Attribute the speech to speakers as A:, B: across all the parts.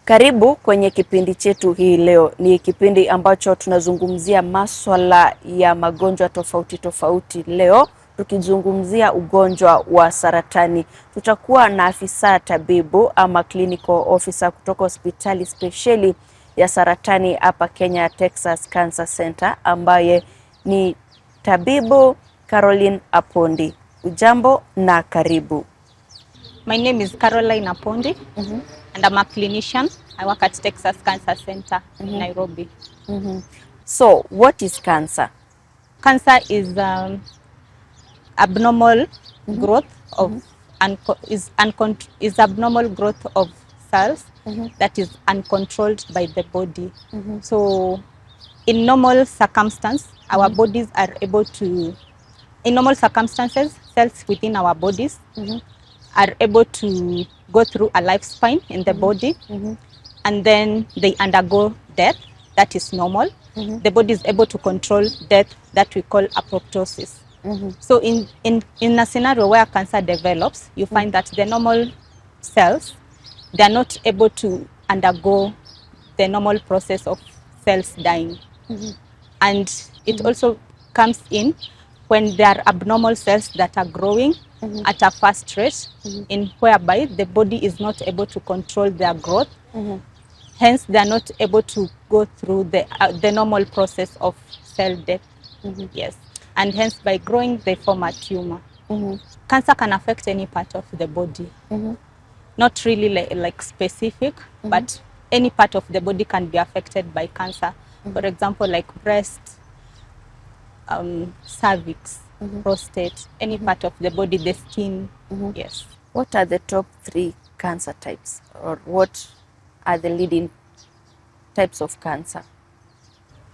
A: Karibu kwenye kipindi chetu hii leo. Ni kipindi ambacho tunazungumzia masuala ya magonjwa tofauti tofauti. Leo tukizungumzia ugonjwa wa saratani. Tutakuwa na afisa tabibu ama clinical officer kutoka hospitali spesheli ya saratani hapa Kenya, Texas Cancer Center, ambaye ni tabibu Caroline Apondi. Ujambo na karibu.
B: My name is Caroline Apondi, and I'm a clinician. I work at Texas Cancer Center in Nairobi.
A: So, what is cancer?
B: Cancer is abnormal growth of abnormal growth of cells that is uncontrolled by the body. So, in normal circumstances, our bodies are able to. In normal circumstances, cells within our bodies are able to go through a lifespan in the body, and then they undergo death. That is normal. The body is able to control death, that we call apoptosis. So in a scenario where cancer develops, you find that the normal cells, they are not able to undergo the normal process of cells dying. And it also comes in when there are abnormal cells that are growing at a fast rate, in whereby the body is not able to control their growth. Hence, they are not able to go through the normal process of cell death. Yes, and hence by growing they form a tumor. Cancer can affect any part of the body, not really like specific, but any part of the body can be affected by cancer. For example, like breast, cervix, prostate, any part of the body, the skin. Yes.
A: What are the top 3 cancer types, or what are the leading types of cancer?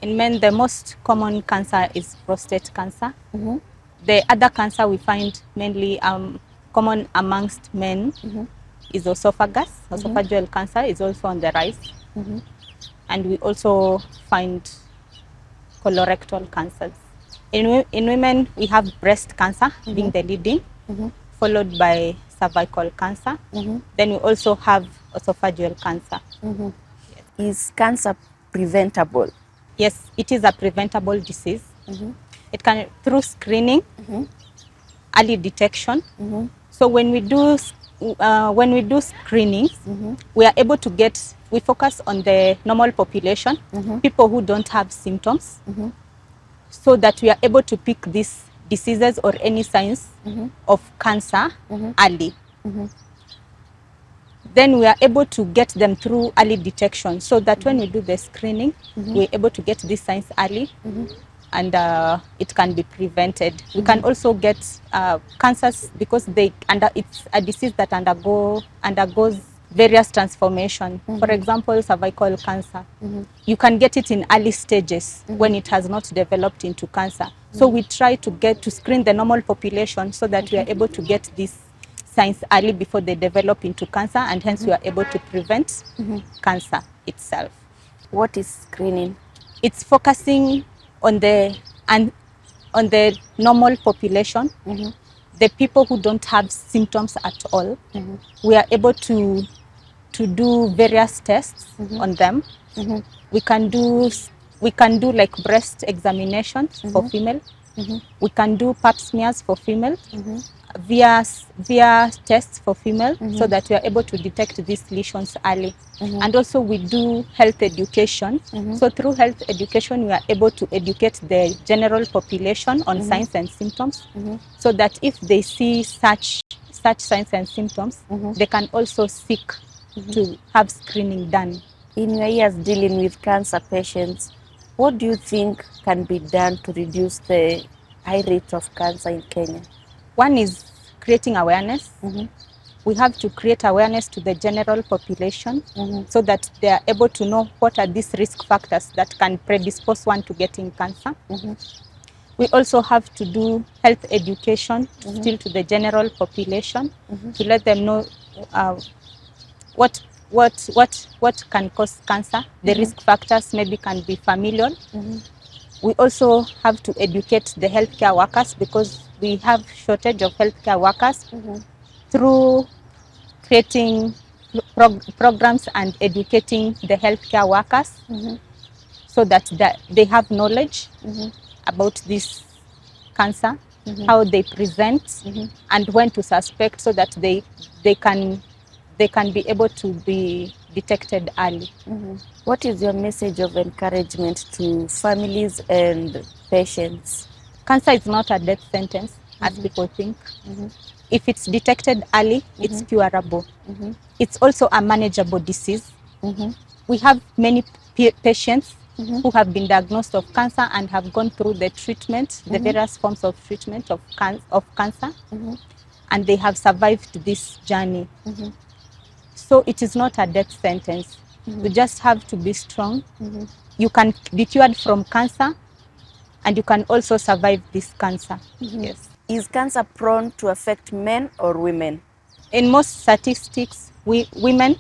B: In men, the most common cancer is prostate cancer. The other cancer we find mainly common amongst men is esophagus. Esophageal cancer is also on the rise. And we also find colorectal cancers. In women, we have breast cancer being the leading, followed by cervical cancer. Then we also have esophageal cancer.
A: Is cancer preventable?
B: Yes, it is a preventable disease. It can, through screening, early detection. So when we do screenings, we are able to we focus on the normal population, people who don't have symptoms, so that we are able to pick these diseases or any signs of cancer early. Then we are able to get them through early detection, so that when we do the screening, we're able to get these signs early, and it can be prevented. We can also get cancers because it's a disease that undergoes various transformation. For example, cervical cancer. You can get it in early stages when it has not developed into cancer. So we try to screen the normal population so that we are able to get these signs early before they develop into cancer, and hence we are able to prevent cancer itself.
A: What is screening?
B: It's focusing on the normal population, the people who don't have symptoms at all. We are able to do various tests on them. We can do like breast examinations for female. We can do pap smears for female, via tests for female, so that we are able to detect these lesions early. And also we do health education. So through health education, we are able to educate the general population on signs and symptoms, so that if they see such signs and symptoms, they can also seek to have screening done.
A: In your years dealing with cancer patients, what do you think can be done to reduce the high rate of cancer in Kenya?
B: One is creating awareness. We have to create awareness to the general population, so that they are able to know what are these risk factors that can predispose one to getting cancer. We also have to do health education still to the general population, to let them know what can cause cancer. The risk factors maybe can be familial. We also have to educate the healthcare workers, because we have shortage of healthcare workers, through creating programs and educating the healthcare workers so that they have knowledge about this cancer, how they present, and when to suspect, so that they can be able to be detected early.
A: What is your message of encouragement to families and patients?
B: Cancer is not a death sentence, as people think. If it's detected early, it's curable. It's also a manageable disease. We have many patients who have been diagnosed of cancer and have gone through the treatment, the various forms of treatment of cancer, and they have survived this journey. So it is not a death sentence. You just have to be strong. You can be cured from cancer, and you can also survive this cancer. Yes.
A: Is cancer prone to affect men or women?
B: In most statistics, women,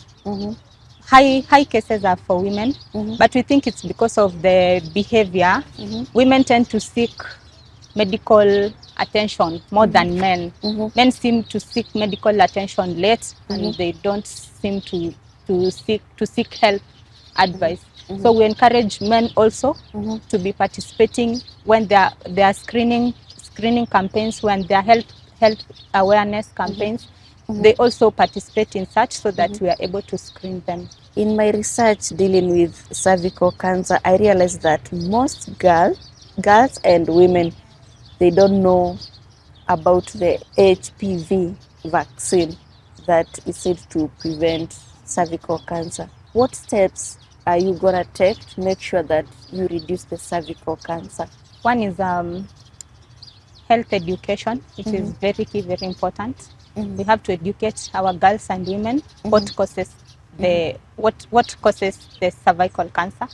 B: high cases are for women, but we think it's because of the behavior. Women tend to seek medical attention more than men. Men seem to seek medical attention late, and they don't seem to seek help advice. So we encourage men also to be participating when there are screening campaigns, when there are health awareness campaigns. They also participate in such, so that we are able to screen them.
A: In my research dealing with cervical cancer, I realized that most girls and women, they don't know about the HPV vaccine that is said to prevent cervical cancer. What steps are you gonna take to make sure that you reduce the cervical cancer?
B: One is health education, which is very key, very important. We have to educate our girls and women what causes what causes the cervical cancer,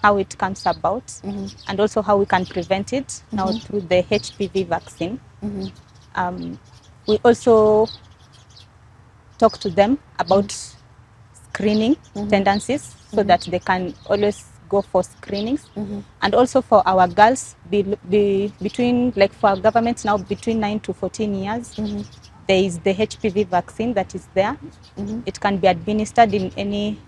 B: how it comes about, and also how we can prevent it now through the HPV vaccine. We also talk to them about screening tendencies, so that they can always go for screenings. And also for our girls, between, like for our government now, between 9 to 14 years, there is the HPV vaccine that is there. It can be administered in any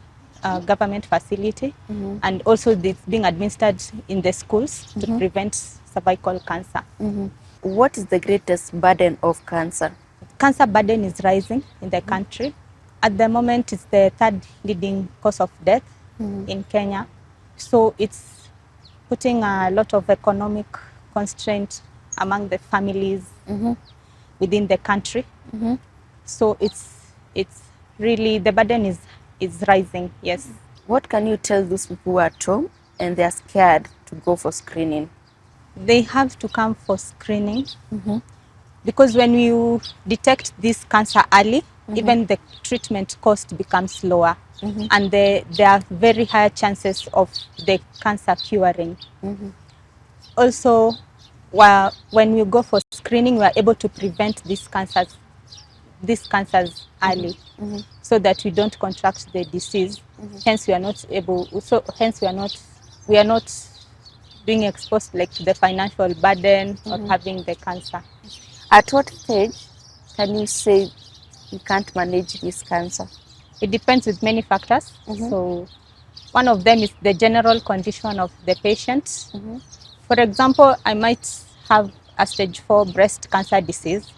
B: government facility, and also it's being administered in the schools to prevent cervical cancer.
A: What is the greatest burden of cancer?
B: Cancer burden is rising in the country. At the moment, it's the third leading cause of death in Kenya. So it's putting a lot of economic constraint among the families within the country. So it's really, the burden is rising, yes.
A: What can you tell those people who are at home and they are scared to go for screening?
B: They have to come for screening, because when you detect this cancer early, even the treatment cost becomes lower, and there are very high chances of the cancer curing. Also, when we go for screening, we are able to prevent these cancers early, so that we don't contract the disease. Hence, we are not being exposed like to the financial burden of having the cancer.
A: At what stage can you say you can't manage this cancer?
B: It depends with many factors. So one of them is the general condition of the patient. For example, I might have a stage 4 breast cancer disease,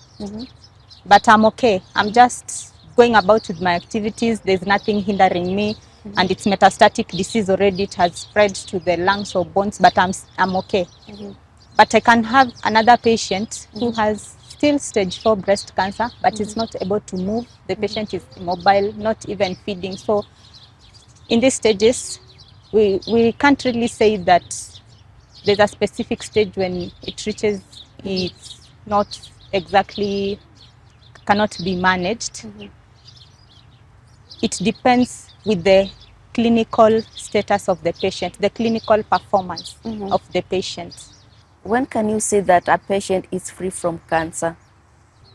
B: but I'm okay. I'm just going about with my activities. There's nothing hindering me, and it's metastatic disease already. It has spread to the lungs or bones, but I'm okay. But I can have another patient who has still stage 4 breast cancer, but is not able to move. The patient is immobile, not even feeding. So in these stages, we can't really say that there's a specific stage when it reaches, it's not exactly, cannot be managed. It depends with the clinical status of the patient, the clinical performance of the patient.
A: When can you say that a patient is free from cancer?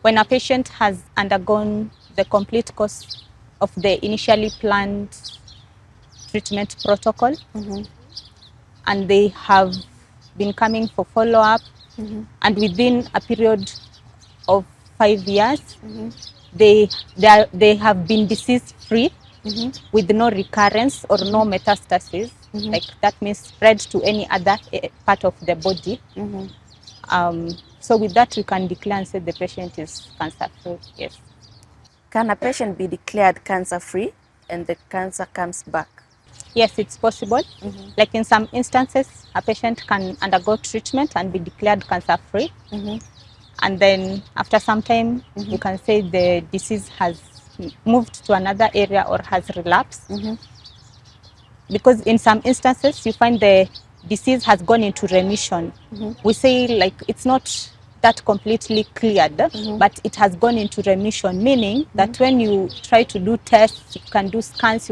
B: When a patient has undergone the complete course of the initially planned treatment protocol, and they have been coming for follow-up, and within a period of 5 years, they have been disease free with no recurrence or no metastasis. Like that means spread to any other part of the body. So with that, we can declare and say the patient is cancer free. Yes.
A: Can a patient be declared cancer free and the cancer comes back?
B: Yes, it's possible. Like in some instances, a patient can undergo treatment and be declared cancer free. And then after some time, you can say the disease has moved to another area or has relapsed. Because in some instances, you find the disease has gone into remission. We say like it's not that completely cleared, but it has gone into remission, meaning that when you try to do tests, you can do scans,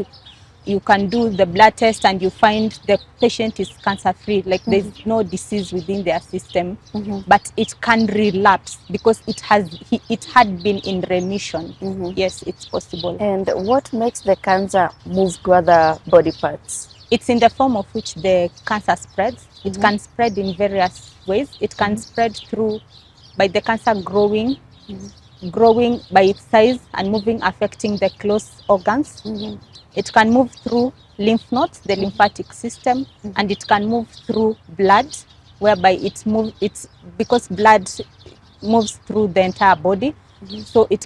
B: you can do the blood test and you find the patient is cancer free, like there's no disease within their system, but it can relapse because it had been in remission. Yes, it's possible.
A: And what makes the cancer move to other body parts?
B: It's in the form of which the cancer spreads. It can spread in various ways. It can spread through by the cancer growing by its size and moving, affecting the close organs. It can move through lymph nodes, the lymphatic system, and it can move through blood, whereby it's because blood moves through the entire body. So its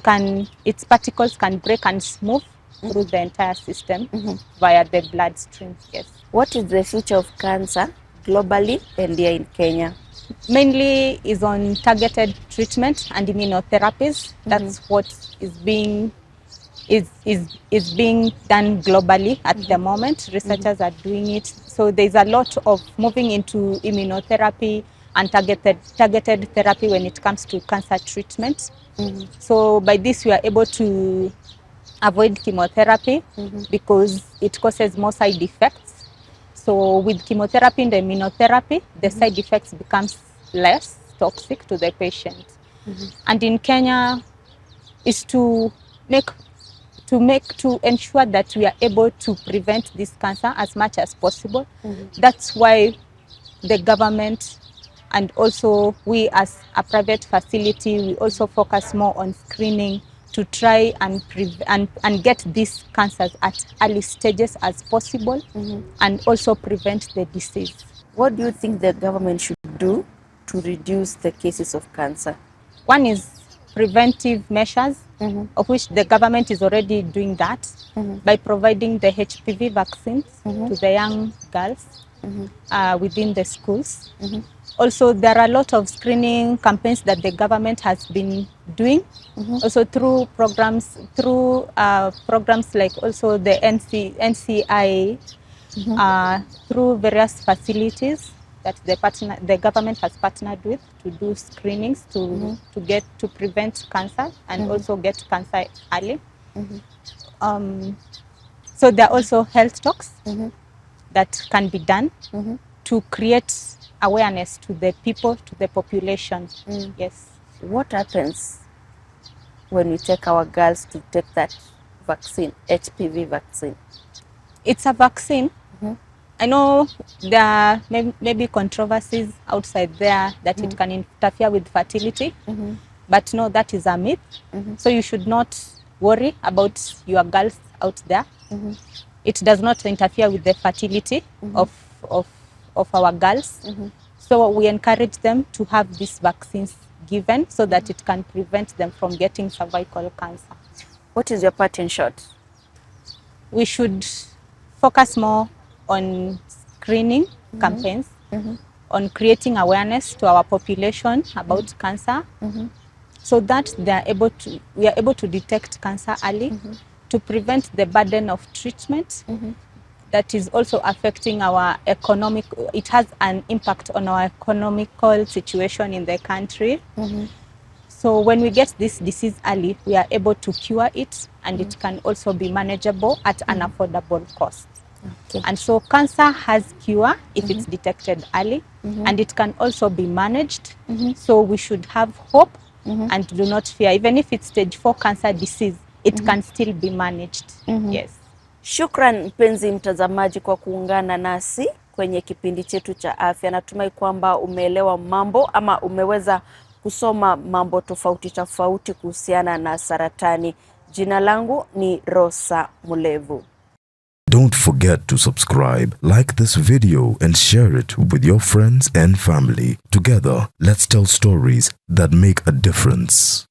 B: particles can break and move through the entire system via the bloodstream. Yes.
A: What is the future of cancer globally and here in Kenya?
B: Mainly is on targeted treatment and immunotherapies. That's what is being done globally at the moment. Researchers are doing it. So there's a lot of moving into immunotherapy and targeted therapy when it comes to cancer treatment. So by this we are able to avoid chemotherapy because it causes more side effects. So with chemotherapy and immunotherapy, the side effects becomes less toxic to the patient. And in Kenya is to ensure that we are able to prevent this cancer as much as possible. That's why the government and also we as a private facility, we also focus more on screening to try and get these cancers at early stages as possible and also prevent the disease.
A: What do you think the government should do to reduce the cases of cancer?
B: One is preventive measures, of which the government is already doing that by providing the HPV vaccines to the young girls within the schools. Also, there are a lot of screening campaigns that the government has been doing, also through programs like also the NCI, through various facilities that the government has partnered with to do screenings to prevent cancer and also get cancer early. So there are also health talks that can be done to create awareness to the people, to the population. Yes.
A: What happens when we take our girls to take that vaccine, HPV vaccine?
B: It's a vaccine. I know there are maybe controversies outside there that it can interfere with fertility, but no, that is a myth. So you should not worry about your girls out there. It does not interfere with the fertility of our girls. So we encourage them to have these vaccines given so that it can prevent them from getting cervical cancer.
A: What is your part in short?
B: We should focus more on screening campaigns, on creating awareness to our population about cancer, so that we are able to detect cancer early, to prevent the burden of treatment that is also affecting our economic. It has an impact on our economical situation in the country. So when we get this disease early, we are able to cure it, and it can also be manageable at an affordable cost. And so cancer has cure if it's detected early, and it can also be managed. So we should have hope and do not fear. Even if it's stage 4 cancer disease, it can still be managed. Yes.
A: Shukran mpenzi mtazamaji kwa kuungana nasi kwenye kipindi chetu cha afya. Natumai kwamba umeelewa mambo ama umeweza kusoma mambo tofauti kuhusiana na saratani. Jina langu ni Rosa Mulevu.
C: Don't forget to subscribe, like this video and share it with your friends and family. Together, let's tell stories that make a difference.